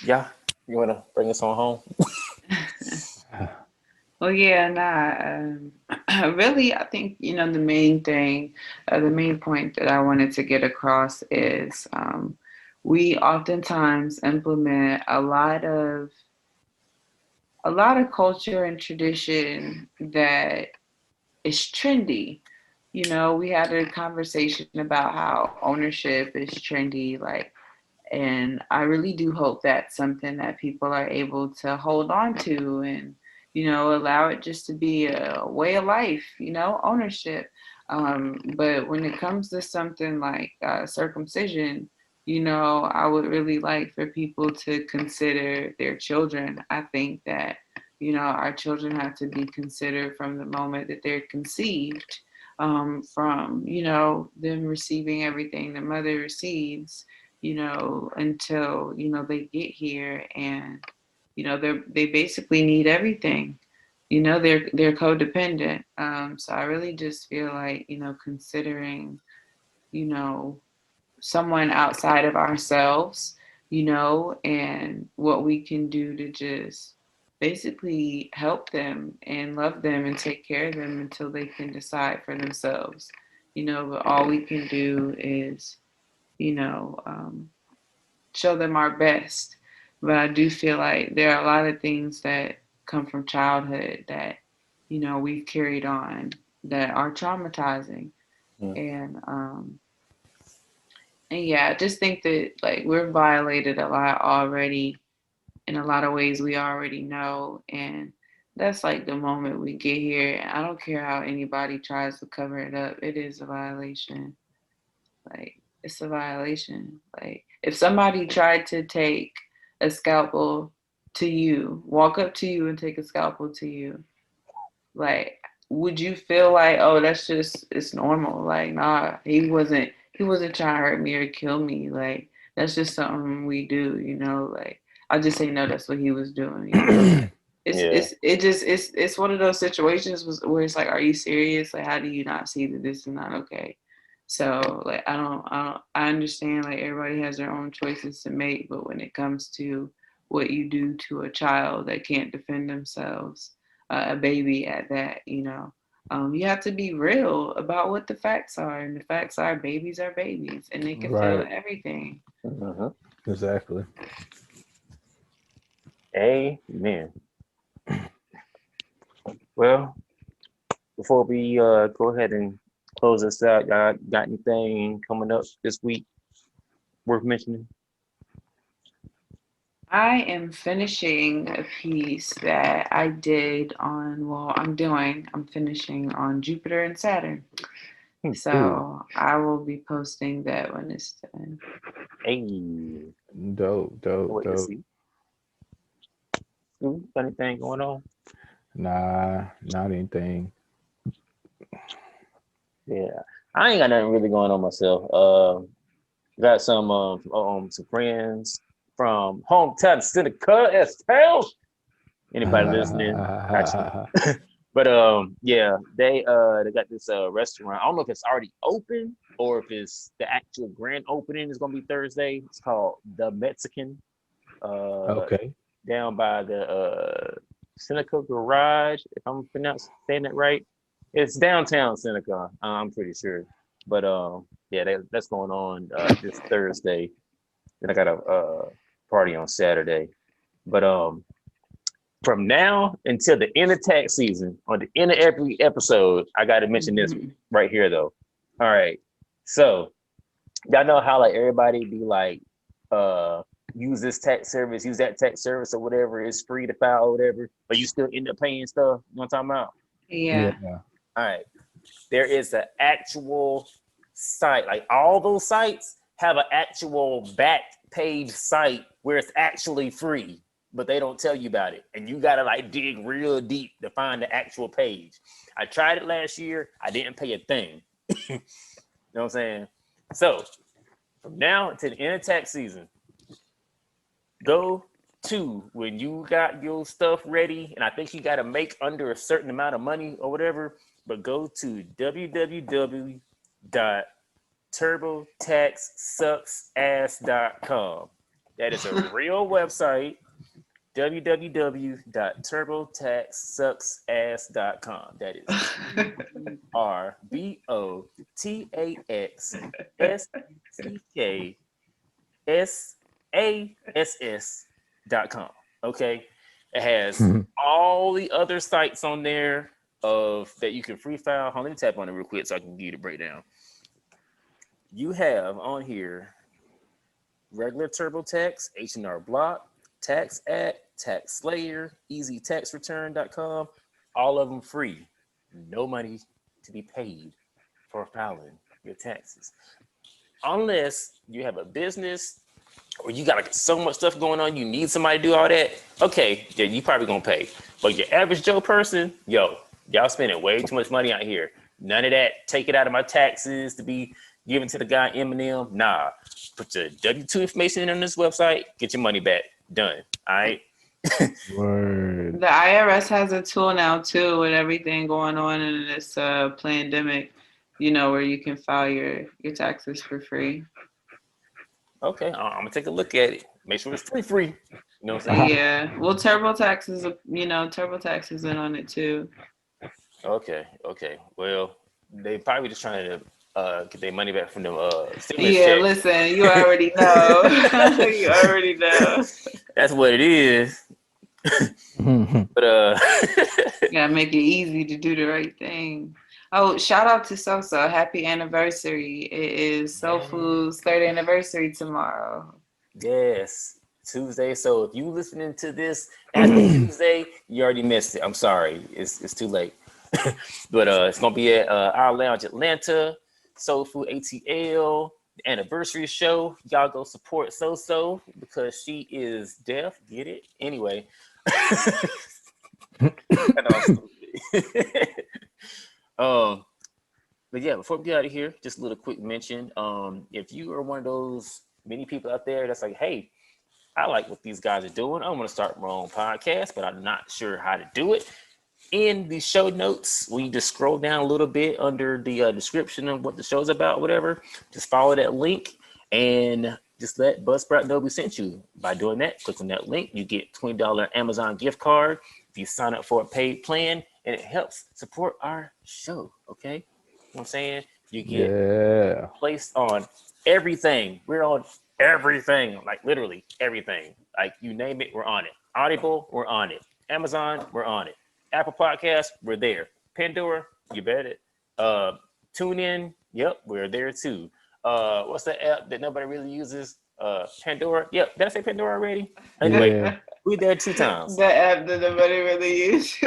Yeah, you wanna bring us on home? Well, yeah, nah. Really, I think the main thing, the main point that I wanted to get across is we oftentimes implement a lot of culture and tradition that is trendy. We had a conversation about how ownership is trendy, like, and I really do hope that's something that people are able to hold on to and, allow it just to be a way of life, ownership. But when it comes to something like circumcision, I would really like for people to consider their children. I think that, our children have to be considered from the moment that they're conceived, from, them receiving everything the mother receives, until, they get here and, they basically need everything. They're codependent. So I really just feel like, considering, someone outside of ourselves, and what we can do to just basically help them and love them and take care of them until they can decide for themselves. But all we can do is, show them our best. But I do feel like there are a lot of things that come from childhood that, we've carried on that are traumatizing. And yeah, I just think that like we're violated a lot already in a lot of ways we already know. And that's like the moment we get here. I don't care how anybody tries to cover it up. It is a violation. Like, it's a violation. Like, if somebody tried to take a scalpel to you, walk up to you and take a scalpel to you, like, would you feel like, oh, that's just, it's normal? Like, nah, he wasn't trying to hurt me or kill me. Like, that's just something we do, like, I just say, no, that's what he was doing, It's one of those situations where it's like, are you serious? Like, how do you not see that this is not okay? So like, I understand like everybody has their own choices to make, but when it comes to what you do to a child that can't defend themselves, a baby at that, you have to be real about what the facts are. And the facts are babies and they can feel everything. Exactly. Amen. Well, before we go ahead and close this out, y'all got anything coming up this week worth mentioning? I am finishing a piece that I did on, I'm finishing on Jupiter and Saturn. So I will be posting that when it's done. Hey. Dope. Anything going on? Nah, not anything. Yeah, I ain't got nothing really going on myself. Got some friends from hometown Seneca as well. Anybody listening? But yeah, they got this restaurant. I don't know if it's already open or if it's the actual grand opening is gonna be Thursday. It's called The Mexican. Okay. Down by the Seneca Garage, if I'm saying that right. It's downtown Seneca, I'm pretty sure. But yeah, that's going on this Thursday. Then I got a party on Saturday. But from now until the end of tax season, on the end of every episode, I got to mention this right here, though. All right. So y'all know how like everybody be like, use this tax service, use that tax service or whatever. It's free to file or whatever, but you still end up paying stuff. You know what I'm talking about? Yeah. All right. There is an actual site. Like all those sites have an actual back page site where it's actually free, but they don't tell you about it. And you got to like dig real deep to find the actual page. I tried it last year. I didn't pay a thing. You know what I'm saying? So from now to the end of tax season, go Two, when you got your stuff ready, and I think you got to make under a certain amount of money or whatever, but go to www.turbotaxsucksass.com. That is a real website. www.turbotaxsucksass.com. That is RBOTAXSUCKSASS.com. Okay, it has all the other sites on there of that you can free file. Hold on, let me tap on it real quick so I can give you the breakdown. You have on here regular TurboTax, H&R Block, Tax Act, Tax Slayer, EasyTaxReturn.com, all of them free. No money to be paid for filing your taxes. Unless you have a business or you got like so much stuff going on, you need somebody to do all that. Okay, yeah, you probably gonna pay. But your average Joe person, y'all spending way too much money out here. None of that. Take it out of my taxes to be given to the guy Eminem. Nah, put your W-2 information in on this website. Get your money back. Done. All right. Word. The IRS has a tool now too with everything going on in this pandemic, where you can file your taxes for free. Okay, I'm gonna take a look at it. Make sure it's free. You know what I'm saying? Yeah. Well, TurboTax is, TurboTax is in on it too. Okay. Well, they probably just trying to get their money back from them stimulus Yeah, checks. listen, you already know. You already know. That's what it is. But You gotta make it easy to do the right thing. Oh, shout out to Sosa. Happy anniversary. It is Soul Food's 3rd anniversary tomorrow. Yes, Tuesday. So if you listening to this after Tuesday, you already missed it. I'm sorry. It's too late. But it's gonna be at our lounge Atlanta, Soul Food ATL, the anniversary show. Y'all go support So because she is deaf. Get it? Anyway. But yeah, before we get out of here, just a little quick mention. If you are one of those many people out there that's like, hey, I like what these guys are doing. I want to start my own podcast, but I'm not sure how to do it. In the show notes, when you just scroll down a little bit under the description of what the show's about, whatever, just follow that link and just let Buzzsprout know we sent you. By doing that, click on that link, you get $20 Amazon gift card if you sign up for a paid plan, and it helps support our show, okay? You know what I'm saying? You get placed on everything. We're on everything, like literally everything. Like you name it, we're on it. Audible, we're on it. Amazon, we're on it. Apple Podcasts, we're there. Pandora, you bet it. TuneIn, yep, we're there too. What's the app that nobody really uses? Pandora. Yep, did I say Pandora already? Anyway, we're there 2 times. The app that nobody really uses.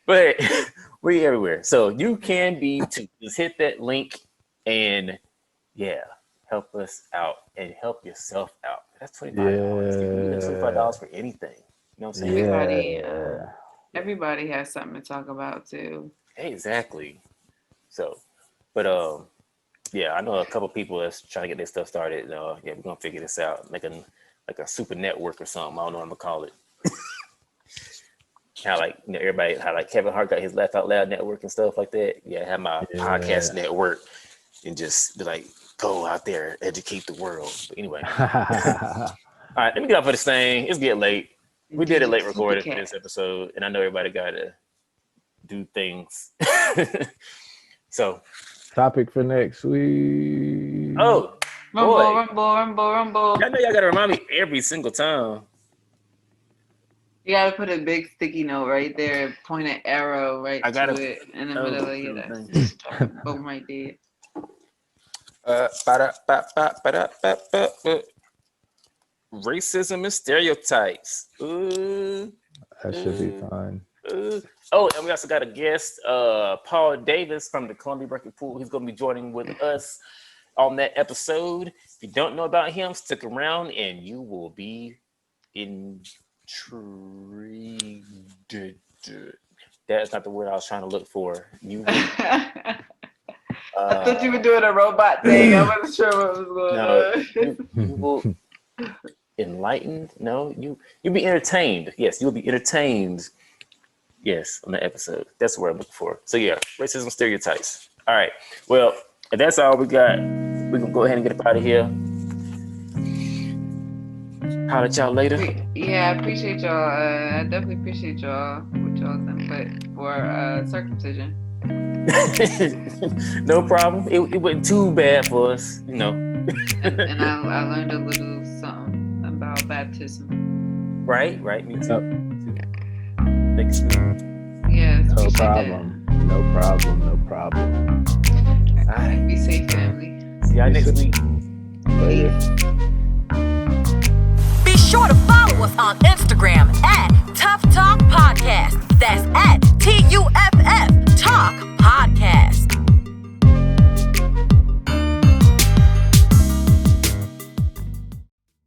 But we're everywhere. So you can be too. Just hit that link and help us out and help yourself out. That's $25. That's $25 for anything. You know what I'm saying? Everybody has something to talk about too. Exactly. So, but I know a couple people that's trying to get their stuff started. We're gonna figure this out, like a super network or something. I don't know what I'm gonna call it. How everybody, how Kevin Hart got his Laugh Out Loud network and stuff like that. Yeah, have my podcast network and just be like, go out there, educate the world. But anyway, all right, let me get off of this thing. It's getting late. We did a late recording for this episode, and I know everybody got to do things. So, topic for next week. Oh, Rumble. I know y'all got to remind me every single time. You gotta put a big sticky note right there, point an arrow right to it in the middle of your boom right there. Racism and stereotypes. Ooh. That should be fun. Oh, and we also got a guest, Paul Davis from the Columbia Breaking Pool. He's going to be joining with us on that episode. If you don't know about him, stick around and you will be intrigued. That's not the word I was trying to look for. You I thought you were doing a robot thing. I wasn't sure what was going on. You will enlightened. No, you'll be entertained. Yes, you'll be entertained. Yes, on the episode. That's what I'm looking for. So yeah, racism stereotypes. All right. Well, if that's all we got, we can go ahead and get up out of here. Holler at y'all later. Yeah, I appreciate y'all. I definitely appreciate y'all with y'all's input for circumcision. No problem. It wasn't too bad for us, you know. and I learned a little something about baptism. Right. Me too. Thanks. Yes. No problem. No problem. All right. Be safe, family. See y'all next week. Later. Be sure to follow us on Instagram at Tough Talk Podcast. That's at